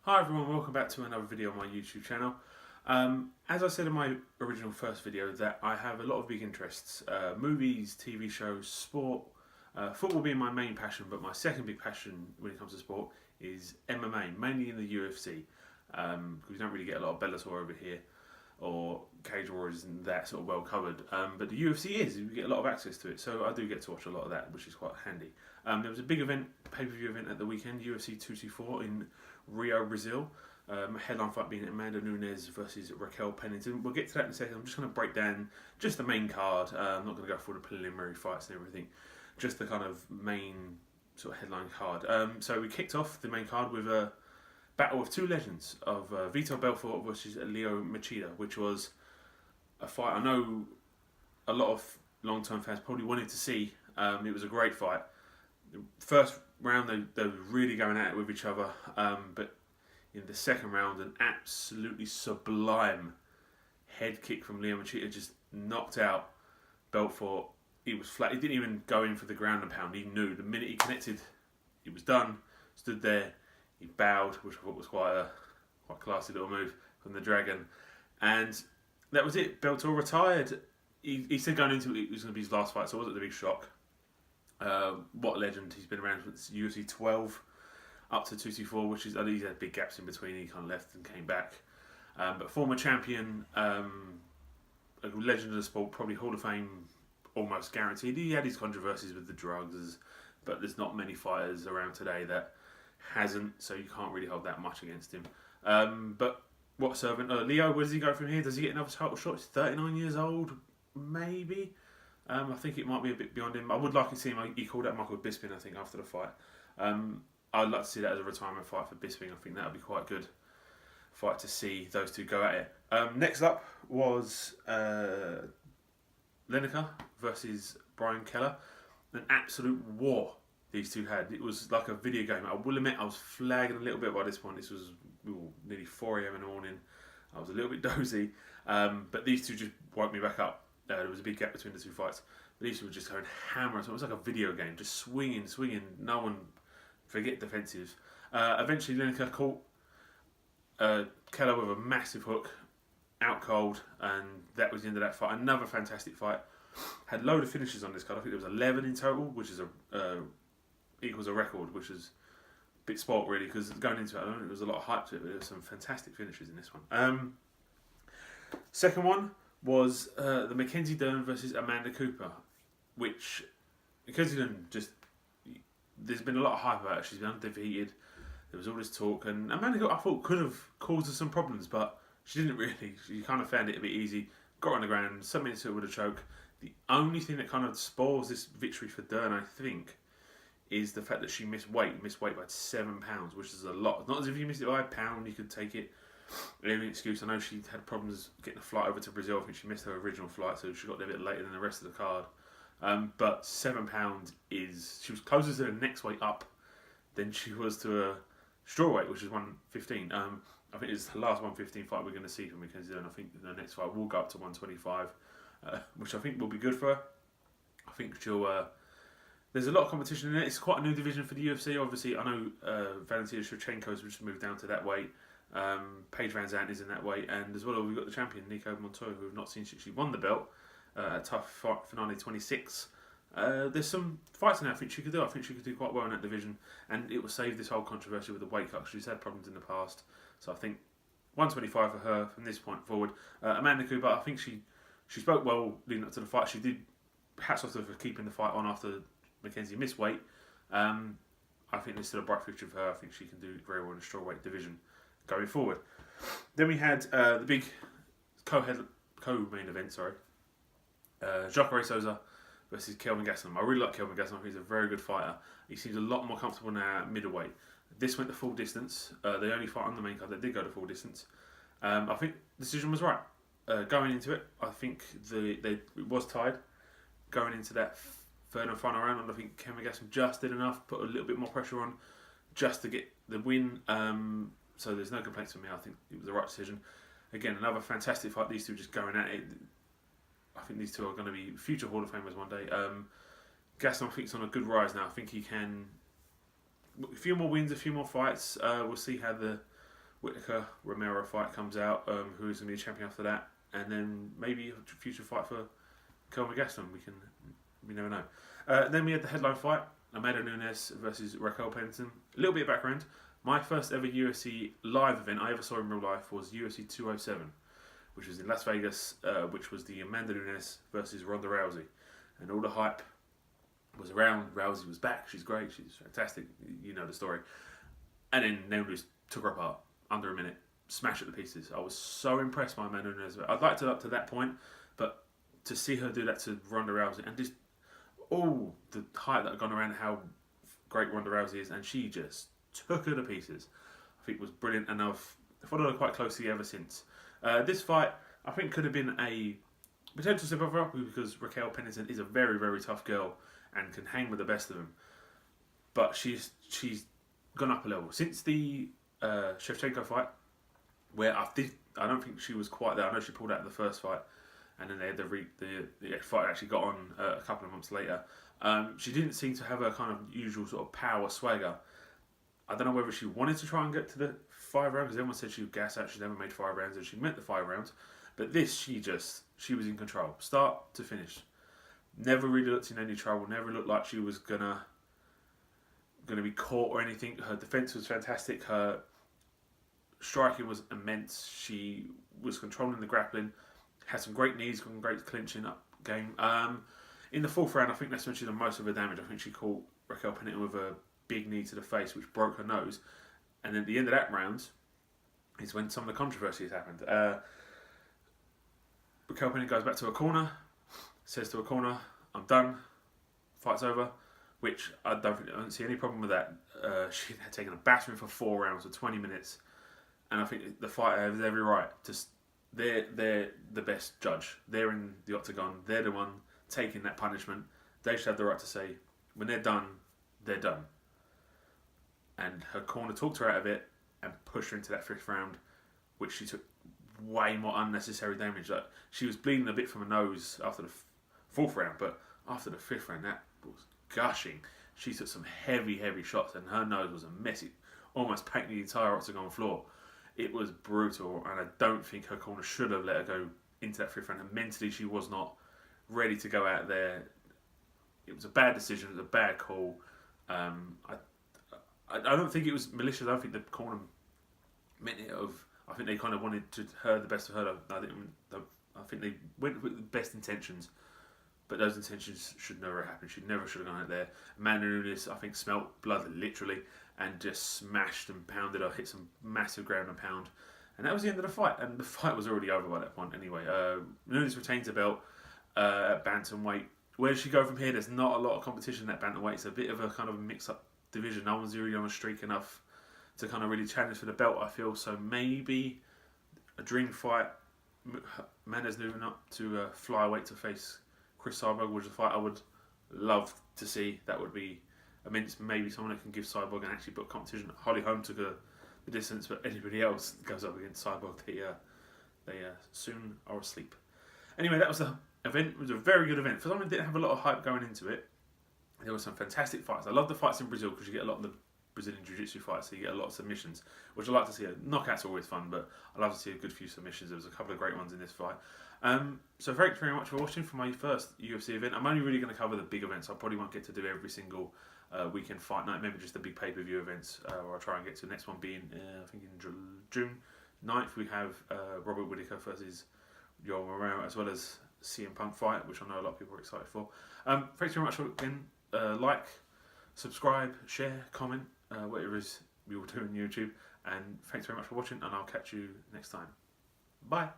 Hi everyone, welcome back to another video on my YouTube channel. As I said in my original first video, that I have a lot of big interests. Movies, TV shows, sport, football being my main passion, but my second big passion when it comes to sport is MMA, mainly in the UFC. Because we don't really get a lot of Bellator over here, or Cage Warriors and that sort of well covered. But the UFC is, we get a lot of access to it, so I do get to watch a lot of that, which is quite handy. There was a big event, pay-per-view event at the weekend, UFC 224 in Rio, Brazil. Headline fight being Amanda Nunes versus Raquel Pennington. We'll get to that in a second. I'm just going to break down just the main card. I'm not going to go through the preliminary fights and everything. Just the kind of main sort of headline card. So we kicked off the main card with a battle of two legends of Vitor Belfort versus Leo Machida, which was a fight I know a lot of long-term fans probably wanted to see. It was a great fight. First round they were really going at it with each other, but in the second round an absolutely sublime head kick from Leo Machida just knocked out Belfort. He was flat, he didn't even go in for the ground and pound. He knew the minute he connected it was done. Stood there, he bowed, which I thought was quite a classy little move from the Dragon, and that was it. Belfort retired. He said going into it was going to be his last fight, so it wasn't a big shock. What a legend. He's been around since UFC 12 up to 224, which is, I think he's had big gaps in between. He kind of left and came back. But former champion, a legend of the sport, probably Hall of Fame almost guaranteed. He had his controversies with the drugs, but there's not many fighters around today that hasn't, so you can't really hold that much against him. But what servant? Leo, where does he go from here? Does he get another title shot? He's 39 years old, maybe. I think it might be a bit beyond him. I would like to see him. He called out Michael Bisping, I think, after the fight. I'd like to see that as a retirement fight for Bisping. I think that would be quite a good fight to see those two go at it. Next up was Lineker versus Brian Keller. An absolute war these two had. It was like a video game. I will admit I was flagging a little bit by this point. This was nearly 4 a.m. in the morning. I was a little bit dozy. But these two just woke me back up. There was a big gap between the two fights. But these two were just going hammer. So it was like a video game, just swinging. No one, forget defensives. Eventually, Lineker caught Keller with a massive hook, out cold, and that was the end of that fight. Another fantastic fight. Had a load of finishes on this card. I think there was 11 in total, which is equals a record, which is a bit sport really, because going into it, I don't think there was a lot of hype to it, but there were some fantastic finishes in this one. Second one was the Mackenzie Dern versus Amanda Cooper, which Mackenzie Dern just, there's been a lot of hype about it. She's been undefeated. There was all this talk, and Amanda Cooper I thought could have caused her some problems, but she didn't really. She kind of found it a bit easy. Got on the ground, submitted to it with a choke. The only thing that kind of spoils this victory for Dern, I think, is the fact that she missed weight by 7 pounds, which is a lot. Not as if you missed it by a pound, you could take it. Any excuse. I know she had problems getting a flight over to Brazil. I think she missed her original flight, so she got there a bit later than the rest of the card. But 7 pounds is, she was closer to the next weight up than she was to a strawweight, which is 115. I think it's the last 115 fight we're going to see from Mackenzie Dern. I think the next fight will go up to 125, which I think will be good for her. I think she'll. There's a lot of competition in it. It's quite a new division for the UFC. Obviously, I know Valentina Shevchenko's just moved down to that weight. Paige Van Zandt is in that weight, and as well we've got the champion Nico Montoya, who we've not seen since she won the belt. A tough fight finale 26. There's some fights in there I think she could do. I think she could do quite well in that division, and it will save this whole controversy with the weight cut. She's had problems in the past, so I think 125 for her from this point forward. Amanda Cooper, I think she spoke well leading up to the fight. She did, hats off to her for keeping the fight on after Mackenzie missed weight. I think there's still a bright future for her. I think she can do very well in the strawweight division going forward. Then we had the big co-main event, Jacare Souza versus Kelvin Gastelum. I really like Kelvin Gastelum. He's a very good fighter. He seems a lot more comfortable now at middleweight. This went the full distance. They only fought on the main card. They did go the full distance. I think the decision was right. Going into it, I think it was tied. Going into that third and final round, and I think Kelvin Gastelum just did enough, put a little bit more pressure on, just to get the win. So there's no complaints from me. I think it was the right decision. Again, another fantastic fight. These two just going at it. I think these two are going to be future Hall of Famers one day. Gastelum, I think, is on a good rise now. I think he can. A few more wins, a few more fights. We'll see how the Whitaker Romero fight comes out, who's going to be a champion after that, and then maybe a future fight for Kelvin Gaston. We never know. Then we had the headline fight: Amanda Nunes versus Raquel Pennington. A little bit of background: my first ever UFC live event I ever saw in real life was UFC 207, which was in Las Vegas, which was the Amanda Nunes versus Ronda Rousey, and all the hype was around. Rousey was back. She's great. She's fantastic. You know the story. And then Nunes took her apart under a minute, smashed it to pieces. I was so impressed by Amanda Nunes. I'd liked her up to that point, but to see her do that to Ronda Rousey and just all the hype that had gone around how great Ronda Rousey is, and she just took her to pieces. I think it was brilliant, and I've followed her quite closely ever since. This fight, I think, could have been a potential step over because Raquel Pennington is a very, very tough girl and can hang with the best of them. But she's gone up a level since the Shevchenko fight, where I don't think she was quite there. I know she pulled out in the first fight, and then they had the fight actually got on a couple of months later. She didn't seem to have a kind of usual sort of power swagger. I don't know whether she wanted to try and get to the 5 rounds, because everyone said she would gas out. She never made 5 rounds, and she meant the 5 rounds. But this, she was in control, start to finish. Never really looked in any trouble. Never looked like she was gonna be caught or anything. Her defense was fantastic. Her striking was immense. She was controlling the grappling. Had some great knees, some great clinching up game. In the 4th round, I think that's when she did most of her damage. I think she caught Raquel Pennington with a big knee to the face, which broke her nose. And then at the end of that round is when some of the controversies happened. Raquel Pennington goes back to her corner, says to her corner, "I'm done. Fight's over." Which I don't see any problem with that. She had taken a battering for 4 rounds or 20 minutes, and I think the fighter has every right to. They're the best judge. They're in the octagon. They're the one taking that punishment. They should have the right to say, when they're done, they're done. And her corner talked her out of it and pushed her into that 5th round, which she took way more unnecessary damage. Like, she was bleeding a bit from her nose after the 4th round, but after the 5th round, that was gushing. She took some heavy shots, and her nose was a mess. It almost painted the entire octagon floor. It was brutal, and I don't think her corner should have let her go into that 5th round. And mentally, she was not ready to go out there. It was a bad decision. It was a bad call. I don't think it was malicious. I don't think the corner meant it. I think they kind of wanted her the best of her. I think they went with the best intentions, but those intentions should never have happened. She never should have gone out there. Amanda Nunes, I think, smelt blood literally and just smashed and pounded her, hit some massive ground and pound. And that was the end of the fight. And the fight was already over by that point anyway. Nunes retains the belt at bantamweight. Where does she go from here? There's not a lot of competition at bantamweight. It's a bit of a kind of mix-up division. No one's really on a streak enough to kind of really challenge for the belt, I feel. So maybe a dream fight. Amanda's moving up to flyweight to face Chris Cyborg, which is a fight I would love to see. That would be immense. Maybe someone that can give Cyborg an actually book competition. Holly Holm took the distance, but anybody else goes up against Cyborg, they soon are asleep. Anyway, that was the event. It was a very good event. For someone who didn't have a lot of hype going into it, there were some fantastic fights. I love the fights in Brazil because you get a lot of the Brazilian Jiu-Jitsu fights, so you get a lot of submissions, which I like to see. Knockouts are always fun, but I love to see a good few submissions. There was a couple of great ones in this fight. So thanks very much for watching for my first UFC event. I'm only really going to cover the big events. I probably won't get to do every single weekend fight night, maybe just the big pay-per-view events, where I'll try and get to. The next one being, I think in June 9th, we have Robert Whittaker versus Yoel Romero, as well as CM Punk fight, which I know a lot of people are excited for. Thanks very much for again. Like, subscribe, share, comment, whatever it is you will do on YouTube. And thanks very much for watching, and I'll catch you next time. Bye.